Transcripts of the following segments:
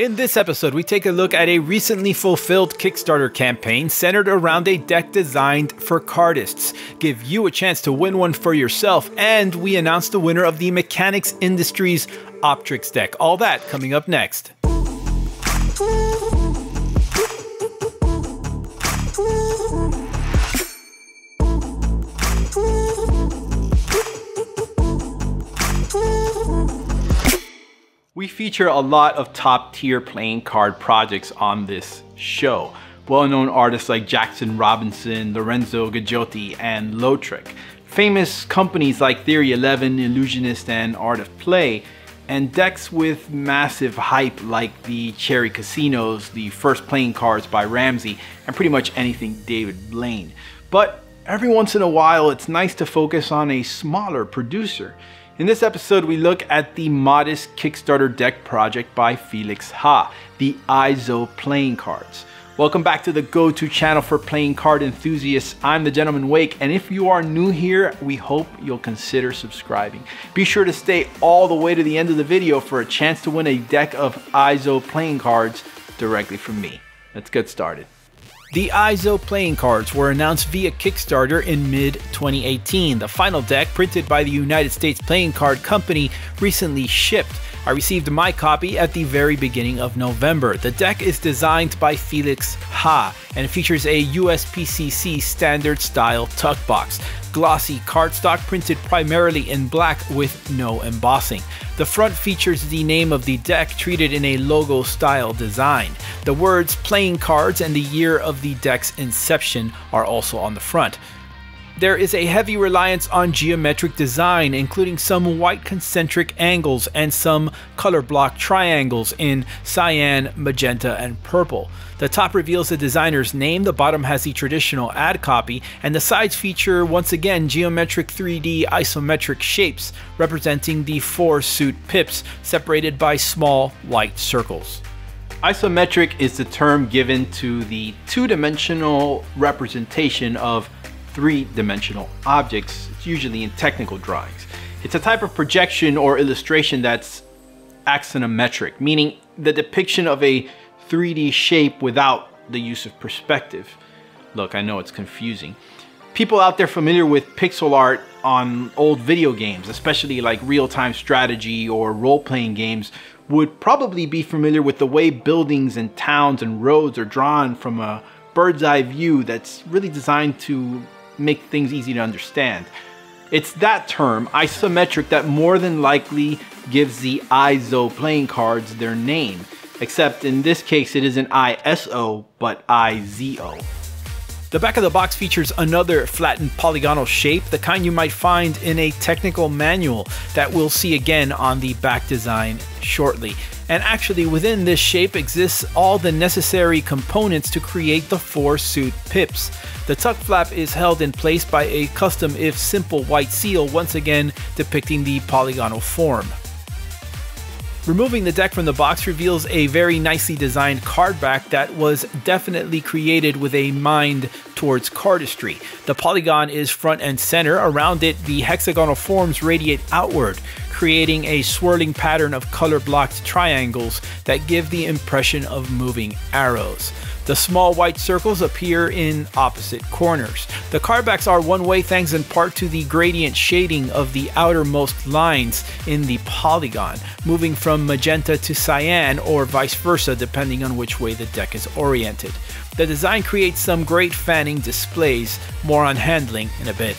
In this episode, we take a look at a recently fulfilled Kickstarter campaign centered around a deck designed for cardists, give you a chance to win one for yourself, and we announce the winner of the Mechanics Industries Optricks deck. All that coming up next. We feature a lot of top-tier playing card projects on this show. Well-known artists like Jackson Robinson, Lorenzo Gaggiotti, and Lautrec. Famous companies like Theory 11, Illusionist, and Art of Play. And decks with massive hype like the Cherry Casinos, the First Playing Cards by Ramsey, and pretty much anything David Blaine. But every once in a while, it's nice to focus on a smaller producer. In this episode, we look at the modest Kickstarter deck project by Felix Ha, the IZO playing cards. Welcome back to the go-to channel for playing card enthusiasts. I'm TheGentlemanWake, and if you are new here, we hope you'll consider subscribing. Be sure to stay all the way to the end of the video for a chance to win a deck of IZO playing cards directly from me. Let's get started. The IZO playing cards were announced via Kickstarter in mid-2018. The final deck, printed by the United States Playing Card Company, recently shipped. I received my copy at the very beginning of November. The deck is designed by Felix Ha and features a USPCC standard style tuck box. Glossy cardstock printed primarily in black with no embossing. The front features the name of the deck treated in a logo style design. The words playing cards and the year of the deck's inception are also on the front. There is a heavy reliance on geometric design, including some white concentric angles and some color block triangles in cyan, magenta, and purple. The top reveals the designer's name, the bottom has the traditional ad copy, and the sides feature once again geometric 3D isometric shapes representing the 4 suit pips separated by small white circles. Isometric is the term given to the two-dimensional representation of three-dimensional objects. It's usually in technical drawings. It's a type of projection or illustration that's axonometric, meaning the depiction of a 3D shape without the use of perspective. Look, I know it's confusing. People out there familiar with pixel art on old video games, especially like real-time strategy or role-playing games, would probably be familiar with the way buildings and towns and roads are drawn from a bird's eye view that's really designed to make things easy to understand. It's that term, isometric, that more than likely gives the IZO playing cards their name, except in this case it isn't ISO, but IZO. The back of the box features another flattened polygonal shape, the kind you might find in a technical manual that we'll see again on the back design shortly. And actually within this shape exists all the necessary components to create the 4 suit pips. The tuck flap is held in place by a custom if simple white seal, once again depicting the polygonal form. Removing the deck from the box reveals a very nicely designed card back that was definitely created with a mind towards cardistry. The polygon is front and center. Around it, the hexagonal forms radiate outward, creating a swirling pattern of color-blocked triangles that give the impression of moving arrows. The small white circles appear in opposite corners. The cardbacks are one way thanks in part to the gradient shading of the outermost lines in the polygon, moving from magenta to cyan or vice versa depending on which way the deck is oriented. The design creates some great fanning displays, more on handling in a bit.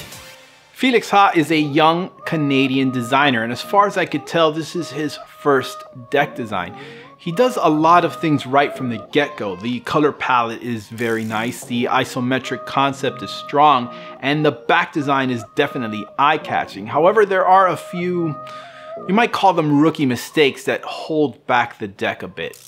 Felix Ha is a young Canadian designer, and as far as I could tell, this is his first deck design. He does a lot of things right from the get-go. The color palette is very nice, the isometric concept is strong, and the back design is definitely eye-catching. However, there are a few, you might call them rookie mistakes, that hold back the deck a bit.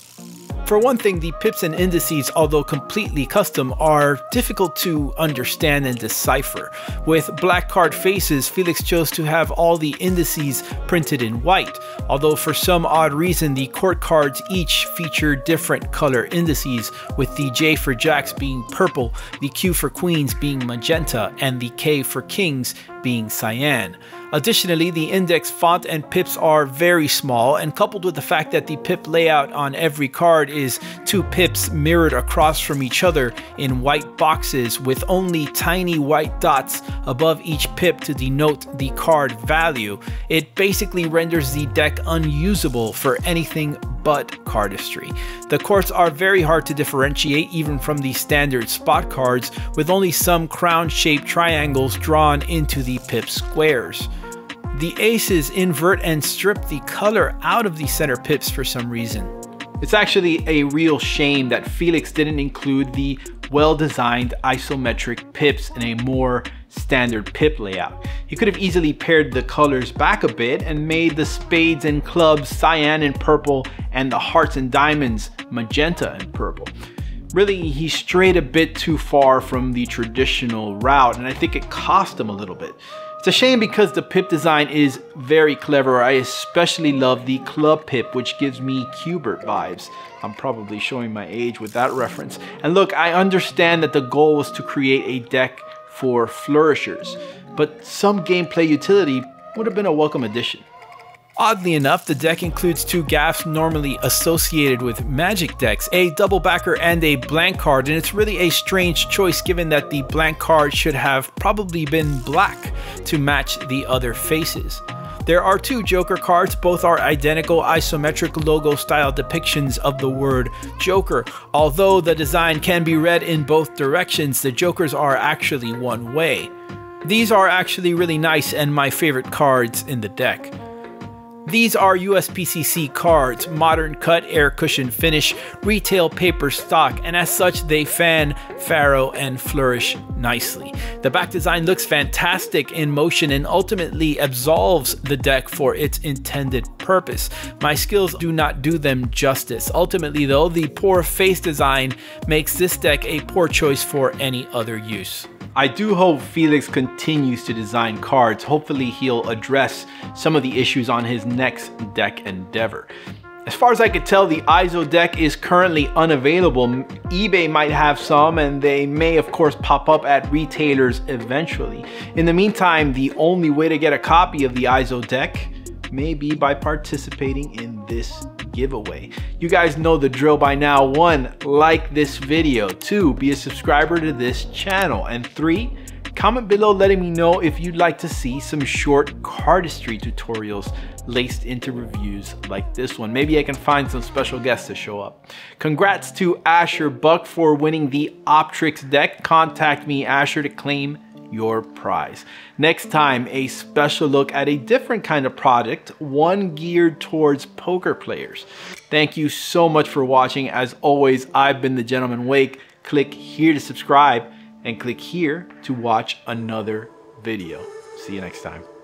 For one thing, the pips and indices, although completely custom, are difficult to understand and decipher. With black card faces, Felix chose to have all the indices printed in white, although for some odd reason the court cards each feature different color indices, with the J for jacks being purple, the Q for queens being magenta, and the K for kings being cyan. Additionally, the index font and pips are very small, and coupled with the fact that the pip layout on every card is 2 pips mirrored across from each other in white boxes with only tiny white dots above each pip to denote the card value, it basically renders the deck unusable for anything but cardistry. The courts are very hard to differentiate even from the standard spot cards, with only some crown-shaped triangles drawn into the pip squares. The aces invert and strip the color out of the center pips for some reason. It's actually a real shame that Felix didn't include the well-designed isometric pips in a more standard pip layout. He could have easily pared the colors back a bit and made the spades and clubs cyan and purple and the hearts and diamonds magenta and purple. Really, he strayed a bit too far from the traditional route, and I think it cost him a little bit. It's a shame because the pip design is very clever. I especially love the club pip, which gives me Qbert vibes. I'm probably showing my age with that reference. And look, I understand that the goal was to create a deck for flourishers, but some gameplay utility would have been a welcome addition. Oddly enough, the deck includes 2 gaffs normally associated with Magic decks, a double backer and a blank card, and it's really a strange choice given that the blank card should have probably been black to match the other faces. There are 2 Joker cards, both are identical isometric logo style depictions of the word Joker. Although the design can be read in both directions, the Jokers are actually one way. These are actually really nice and my favorite cards in the deck. These are USPCC cards, modern cut, air cushion finish, retail paper stock, and as such they fan, faro, and flourish nicely. The back design looks fantastic in motion and ultimately absolves the deck for its intended purpose. My skills do not do them justice. Ultimately though, the poor face design makes this deck a poor choice for any other use. I do hope Felix continues to design cards. Hopefully he'll address some of the issues on his next deck endeavor. As far as I could tell, the IZO deck is currently unavailable. eBay might have some, and they may of course pop up at retailers eventually. In the meantime, the only way to get a copy of the IZO deck may be by participating in this giveaway. You guys know the drill by now. 1, like this video. 2, be a subscriber to this channel. And 3, comment below letting me know if you'd like to see some short cardistry tutorials laced into reviews like this one. Maybe I can find some special guests to show up. Congrats to Asher Buck for winning the Optricks deck. Contact me, Asher, to claim your prize. Next time, a special look at a different kind of product, one geared towards poker players. Thank you so much for watching. As always, I've been the Gentleman Wake. Click here to subscribe and click here to watch another video. See you next time.